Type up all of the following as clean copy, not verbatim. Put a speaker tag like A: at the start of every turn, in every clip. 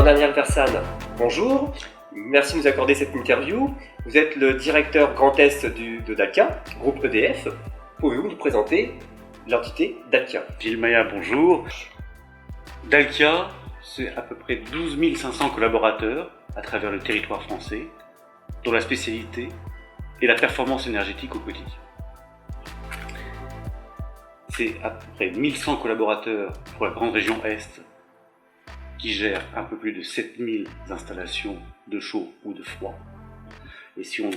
A: Jean-Daniel Persane, bonjour, merci de nous accorder cette interview. Vous êtes le directeur Grand Est de Dalkia, groupe EDF. Pouvez-vous nous présenter l'entité Dalkia?
B: Gilles Maya, bonjour. Dalkia, c'est à peu près 12 500 collaborateurs à travers le territoire français, dont la spécialité est la performance énergétique au quotidien. C'est à peu près 1100 collaborateurs pour la grande région Est, qui gère un peu plus de 7000 installations de chaud ou de froid. Et si on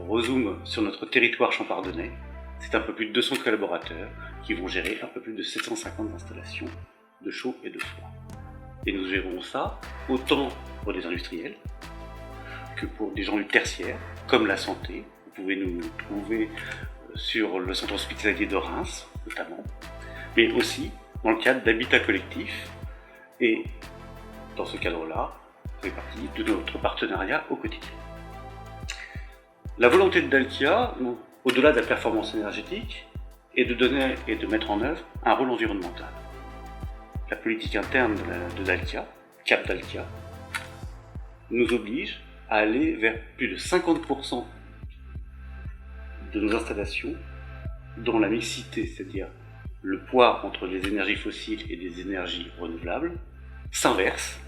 B: rezoome sur notre territoire champardonnais, c'est un peu plus de 200 collaborateurs qui vont gérer un peu plus de 750 installations de chaud et de froid. Et nous gérons ça autant pour des industriels que pour des gens du tertiaire, comme la santé. Vous pouvez nous trouver sur le centre hospitalier de Reims, notamment, mais aussi dans le cadre d'habitat collectif. Et dans ce cadre-là, ça fait partie de notre partenariat au quotidien. La volonté de Dalkia, au-delà de la performance énergétique, est de donner et de mettre en œuvre un rôle environnemental. La politique interne de Dalkia, Cap Dalkia, nous oblige à aller vers plus de 50% de nos installations dont la mixité, c'est-à-dire le poids entre les énergies fossiles et les énergies renouvelables, s'inverse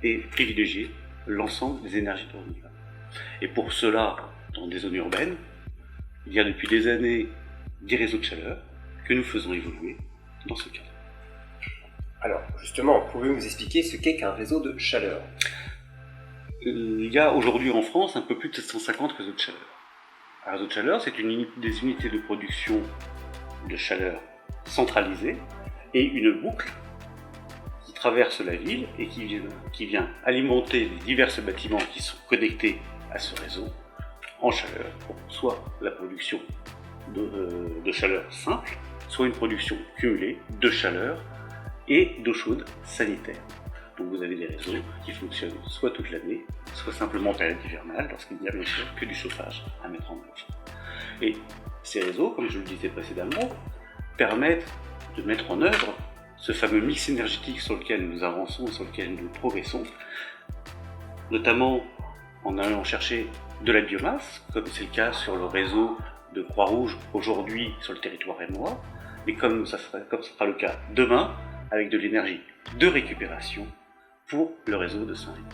B: et privilégier l'ensemble des énergies renouvelables. Et pour cela, dans des zones urbaines, il y a depuis des années des réseaux de chaleur que nous faisons évoluer dans ce cadre.
A: Alors, justement, pouvez-vous nous expliquer ce qu'est qu'un réseau de chaleur?
B: Il y a aujourd'hui en France un peu plus de 750 réseaux de chaleur. Un réseau de chaleur, c'est des unités de production de chaleur centralisées et une boucle qui traverse la ville et qui vient alimenter les divers bâtiments qui sont connectés à ce réseau en chaleur, pour soit la production de chaleur simple, soit une production cumulée de chaleur et d'eau chaude sanitaire. Donc vous avez des réseaux qui fonctionnent soit toute l'année, soit simplement en période hivernale, lorsqu'il n'y a bien sûr que du chauffage à mettre en œuvre. Et ces réseaux, comme je le disais précédemment, permettent de mettre en œuvre ce fameux mix énergétique sur lequel nous avançons et sur lequel nous progressons, notamment en allant chercher de la biomasse, comme c'est le cas sur le réseau de Croix-Rouge aujourd'hui sur le territoire émois, mais comme ça sera le cas demain, avec de l'énergie de récupération pour le réseau de Saint-Rémy.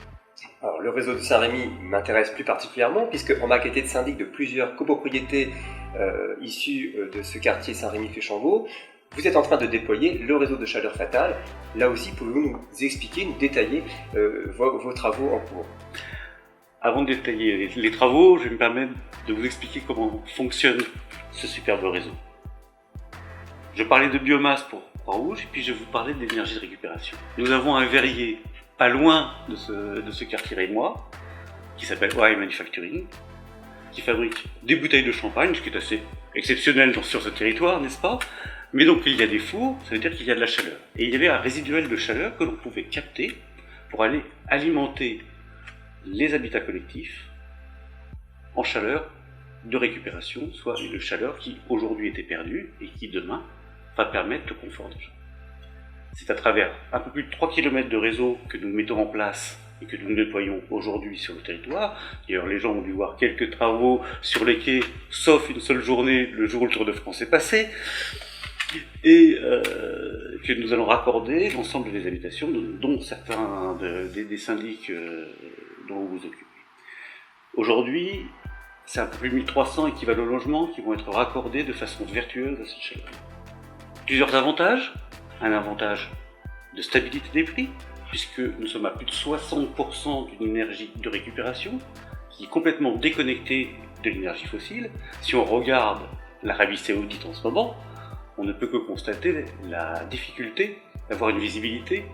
A: Alors, le réseau de Saint-Rémy m'intéresse plus particulièrement, puisqu'en ma qualité de syndic de plusieurs copropriétés issues de ce quartier Saint-Rémy-Féchambault, vous êtes en train de déployer le réseau de chaleur fatale. Là aussi, pouvez-vous nous expliquer, nous détailler vos travaux en cours?
B: Avant de détailler les travaux, je vais me permettre de vous expliquer comment fonctionne ce superbe réseau. Je parlais de biomasse pour Croix-Rouge, et puis je vais vous parler d'énergie de récupération. Nous avons un verrier pas loin de ce quartier rémois, qui s'appelle OI Manufacturing, qui fabrique des bouteilles de champagne, ce qui est assez exceptionnel sur ce territoire, n'est-ce pas? Mais donc il y a des fours, ça veut dire qu'il y a de la chaleur. Et il y avait un résiduel de chaleur que l'on pouvait capter pour aller alimenter les habitats collectifs en chaleur de récupération, soit une chaleur qui aujourd'hui était perdue et qui demain va permettre le confort des gens. C'est à travers un peu plus de 3 km de réseau que nous mettons en place et que nous déployons aujourd'hui sur le territoire. D'ailleurs, les gens ont dû voir quelques travaux sur les quais, sauf une seule journée, le jour où le Tour de France est passé, et que nous allons raccorder l'ensemble des habitations, dont certains des syndics dont vous vous occupez. Aujourd'hui, c'est un peu plus de 1300 équivalents logements qui vont être raccordés de façon vertueuse à cette chaleur. Plusieurs avantages. Un avantage de stabilité des prix, puisque nous sommes à plus de 60% d'une énergie de récupération qui est complètement déconnectée de l'énergie fossile. Si on regarde l'Arabie Saoudite en ce moment, on ne peut que constater la difficulté d'avoir une visibilité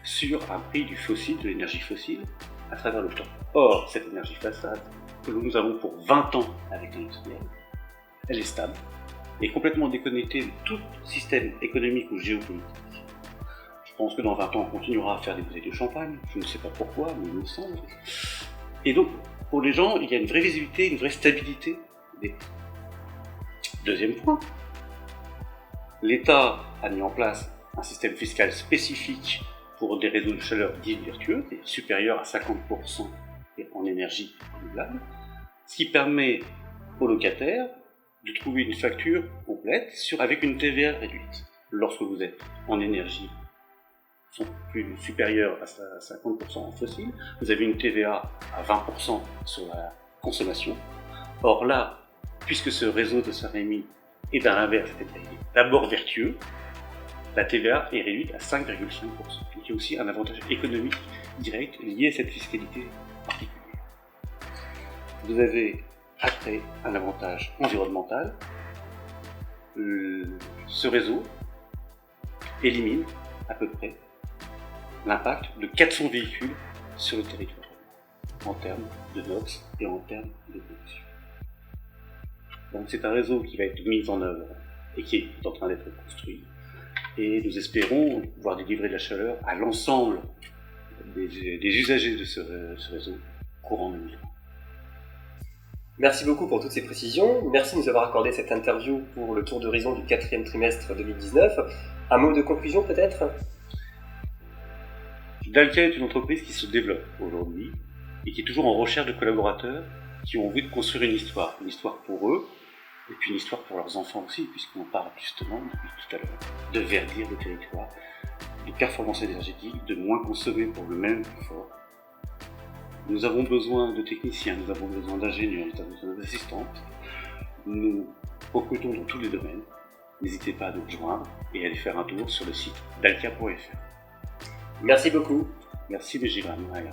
B: sur un prix du fossile, de l'énergie fossile, à travers le temps. Or, cette énergie façade que nous avons pour 20 ans avec l'industriel, elle est stable, et complètement déconnectée de tout système économique ou géopolitique. Je pense que dans 20 ans, on continuera à faire des bouteilles de champagne, je ne sais pas pourquoi, mais il me semble. Et donc, pour les gens, il y a une vraie visibilité, une vraie stabilité des prix. Deuxième point, l'État a mis en place un système fiscal spécifique pour des réseaux de chaleur dits vertueux, et supérieurs à 50% en énergie renouvelable, ce qui permet aux locataires de trouver une facture complète avec une TVA réduite. Lorsque vous êtes en énergie plus supérieure à 50% en fossile, vous avez une TVA à 20% sur la consommation. Or là, puisque ce réseau de Saint-Rémy est à l'inverse, d'abord vertueux, la TVA est réduite à 5,5%. Donc il y a aussi un avantage économique direct lié à cette fiscalité particulière. Vous avez après un avantage environnemental. Ce réseau élimine à peu près l'impact de 400 véhicules sur le territoire en termes de NOx et en termes de pollution. Donc c'est un réseau qui va être mis en œuvre et qui est en train d'être construit. Et nous espérons pouvoir délivrer de la chaleur à l'ensemble des usagers de ce réseau courant 2020.
A: Merci beaucoup pour toutes ces précisions. Merci de nous avoir accordé cette interview pour le tour d'horizon du 4e trimestre 2019. Un mot de conclusion peut-être ?
B: Dalkia est une entreprise qui se développe aujourd'hui et qui est toujours en recherche de collaborateurs qui ont envie de construire une histoire pour eux et puis une histoire pour leurs enfants aussi, puisqu'on parle justement, depuis tout à l'heure, de verdir le territoire, de performance énergétique, de moins consommer pour le même effort. Nous avons besoin de techniciens, nous avons besoin d'ingénieurs, nous avons besoin d'assistantes. Nous recrutons dans tous les domaines. N'hésitez pas à nous rejoindre et à aller faire un tour sur le site dalkia.fr.
A: Merci beaucoup.
B: Merci de Gilles Maya.